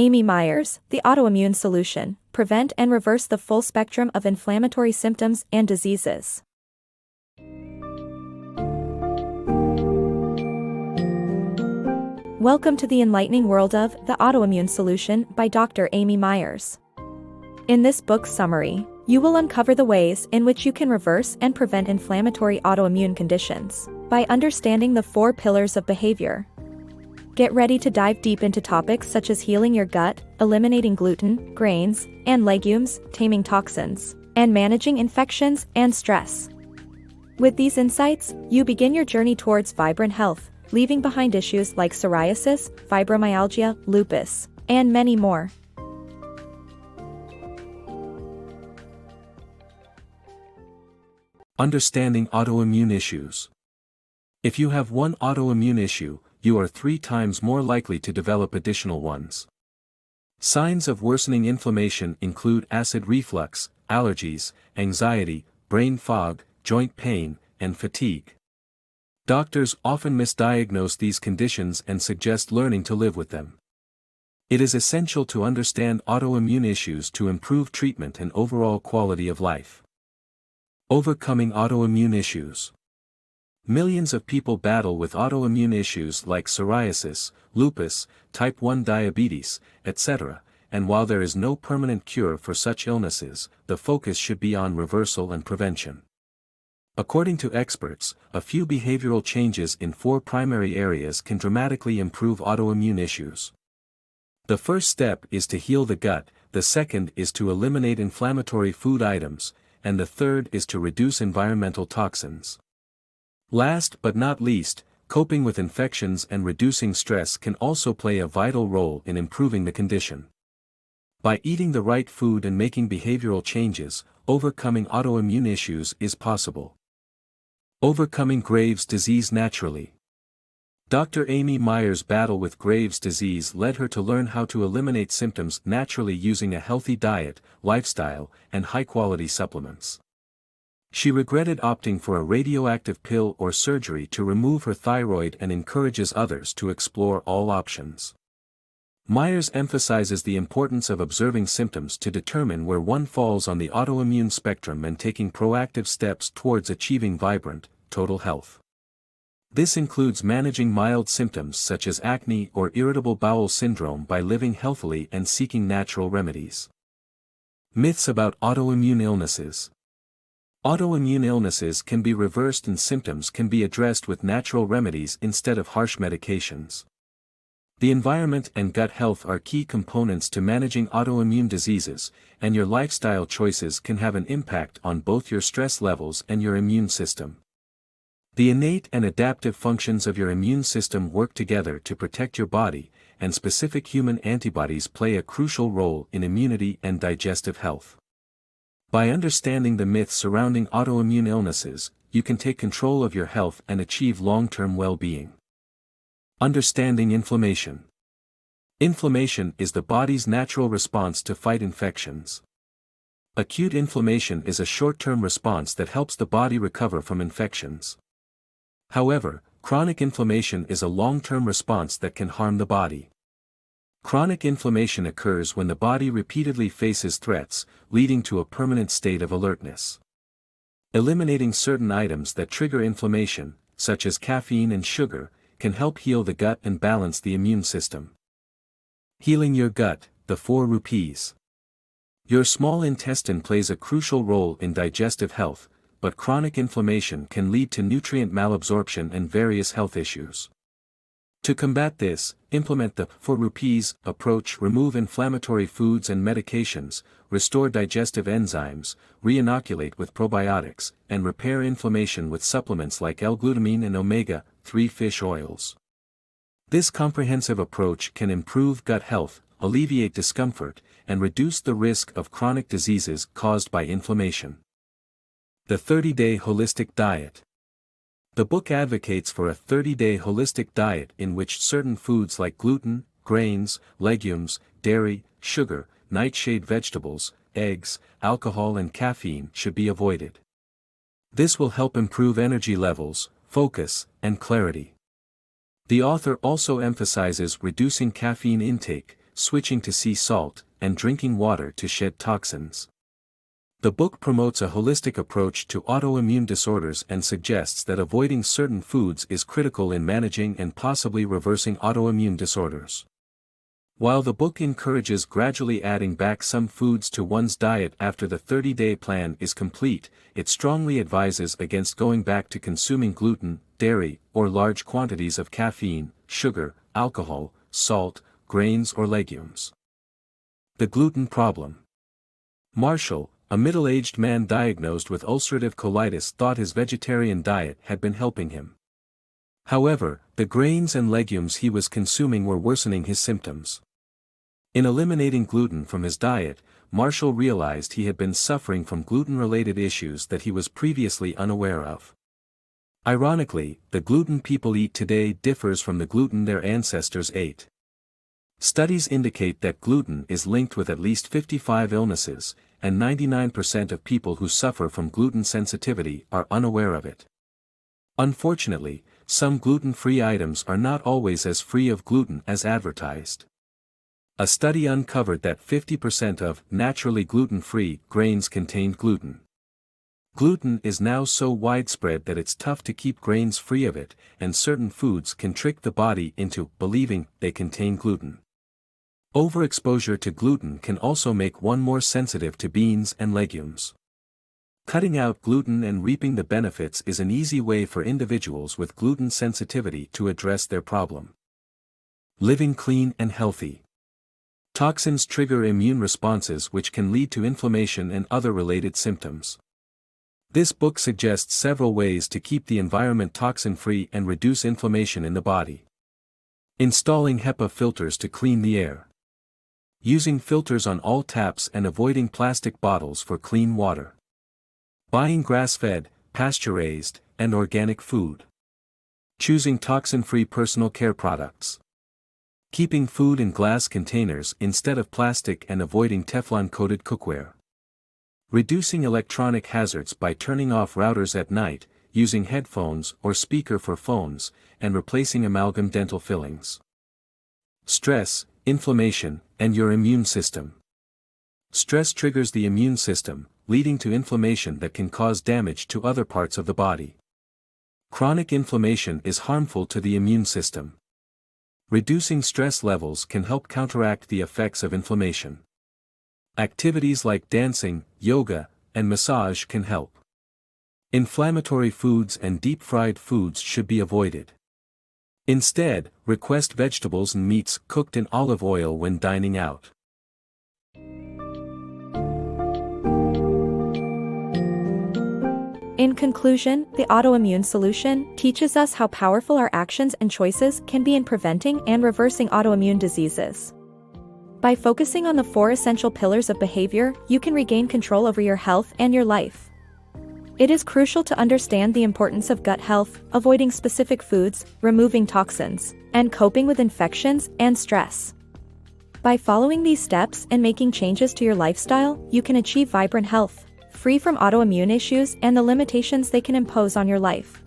Amy Myers, The Autoimmune Solution, Prevent and Reverse the Full Spectrum of Inflammatory Symptoms and Diseases. Welcome to the enlightening world of The Autoimmune Solution by Dr. Amy Myers. In this book summary, you will uncover the ways in which you can reverse and prevent inflammatory autoimmune conditions by understanding the 4 pillars of behavior. Get ready to dive deep into topics such as healing your gut, eliminating gluten, grains, and legumes, taming toxins, and managing infections and stress. With these insights, you begin your journey towards vibrant health, leaving behind issues like psoriasis, fibromyalgia, lupus, and many more. Understanding autoimmune issues. If you have one autoimmune issue, you are 3 times more likely to develop additional ones. Signs of worsening inflammation include acid reflux, allergies, anxiety, brain fog, joint pain, and fatigue. Doctors often misdiagnose these conditions and suggest learning to live with them. It is essential to understand autoimmune issues to improve treatment and overall quality of life. Overcoming autoimmune issues. Millions of people battle with autoimmune issues like psoriasis, lupus, type 1 diabetes, etc., and while there is no permanent cure for such illnesses, the focus should be on reversal and prevention. According to experts, a few behavioral changes in 4 primary areas can dramatically improve autoimmune issues. The first step is to heal the gut, the second is to eliminate inflammatory food items, and the third is to reduce environmental toxins. Last but not least, coping with infections and reducing stress can also play a vital role in improving the condition. By eating the right food and making behavioral changes, overcoming autoimmune issues is possible. Overcoming Graves' disease naturally. Dr. Amy Myers' battle with Graves' disease led her to learn how to eliminate symptoms naturally using a healthy diet, lifestyle, and high-quality supplements. She regretted opting for a radioactive pill or surgery to remove her thyroid and encourages others to explore all options. Myers emphasizes the importance of observing symptoms to determine where one falls on the autoimmune spectrum and taking proactive steps towards achieving vibrant, total health. This includes managing mild symptoms such as acne or irritable bowel syndrome by living healthily and seeking natural remedies. Myths about autoimmune illnesses. Autoimmune illnesses can be reversed and symptoms can be addressed with natural remedies instead of harsh medications. The environment and gut health are key components to managing autoimmune diseases, and your lifestyle choices can have an impact on both your stress levels and your immune system. The innate and adaptive functions of your immune system work together to protect your body, and specific human antibodies play a crucial role in immunity and digestive health. By understanding the myths surrounding autoimmune illnesses, you can take control of your health and achieve long-term well-being. Understanding inflammation. Inflammation is the body's natural response to fight infections. Acute inflammation is a short-term response that helps the body recover from infections. However, chronic inflammation is a long-term response that can harm the body. Chronic inflammation occurs when the body repeatedly faces threats, leading to a permanent state of alertness. Eliminating certain items that trigger inflammation, such as caffeine and sugar, can help heal the gut and balance the immune system. Healing your gut, the 4 rupees. Your small intestine plays a crucial role in digestive health, but chronic inflammation can lead to nutrient malabsorption and various health issues. To combat this, implement the 4 rupees approach: remove inflammatory foods and medications, restore digestive enzymes, re-inoculate with probiotics, and repair inflammation with supplements like L-glutamine and omega-3 fish oils. This comprehensive approach can improve gut health, alleviate discomfort, and reduce the risk of chronic diseases caused by inflammation. The 30-day holistic diet. The book advocates for a 30-day holistic diet in which certain foods like gluten, grains, legumes, dairy, sugar, nightshade vegetables, eggs, alcohol and caffeine should be avoided. This will help improve energy levels, focus, and clarity. The author also emphasizes reducing caffeine intake, switching to sea salt, and drinking water to shed toxins. The book promotes a holistic approach to autoimmune disorders and suggests that avoiding certain foods is critical in managing and possibly reversing autoimmune disorders. While the book encourages gradually adding back some foods to one's diet after the 30-day plan is complete, it strongly advises against going back to consuming gluten, dairy, or large quantities of caffeine, sugar, alcohol, salt, grains or legumes. The gluten problem. Marshall, a middle-aged man diagnosed with ulcerative colitis, thought his vegetarian diet had been helping him. However, the grains and legumes he was consuming were worsening his symptoms. In eliminating gluten from his diet, Marshall realized he had been suffering from gluten-related issues that he was previously unaware of. Ironically, the gluten people eat today differs from the gluten their ancestors ate. Studies indicate that gluten is linked with at least 55 illnesses, and 99% of people who suffer from gluten sensitivity are unaware of it. Unfortunately, some gluten-free items are not always as free of gluten as advertised. A study uncovered that 50% of naturally gluten-free grains contained gluten. Gluten is now so widespread that it's tough to keep grains free of it, and certain foods can trick the body into believing they contain gluten. Overexposure to gluten can also make one more sensitive to beans and legumes. Cutting out gluten and reaping the benefits is an easy way for individuals with gluten sensitivity to address their problem. Living clean and healthy. Toxins trigger immune responses which can lead to inflammation and other related symptoms. This book suggests several ways to keep the environment toxin-free and reduce inflammation in the body. Installing HEPA filters to clean the air. Using filters on all taps and avoiding plastic bottles for clean water. Buying grass-fed, pasture-raised, and organic food. Choosing toxin-free personal care products. Keeping food in glass containers instead of plastic and avoiding Teflon-coated cookware. Reducing electronic hazards by turning off routers at night, using headphones or speaker for phones, and replacing amalgam dental fillings. Stress, inflammation, and your immune system. Stress triggers the immune system, leading to inflammation that can cause damage to other parts of the body. Chronic inflammation is harmful to the immune system. Reducing stress levels can help counteract the effects of inflammation. Activities like dancing, yoga, and massage can help. Inflammatory foods and deep-fried foods should be avoided. Instead, request vegetables and meats cooked in olive oil when dining out. In conclusion, the Autoimmune Solution teaches us how powerful our actions and choices can be in preventing and reversing autoimmune diseases. By focusing on the 4 essential pillars of behavior, you can regain control over your health and your life. It is crucial to understand the importance of gut health, avoiding specific foods, removing toxins, and coping with infections and stress. By following these steps and making changes to your lifestyle, you can achieve vibrant health, free from autoimmune issues and the limitations they can impose on your life.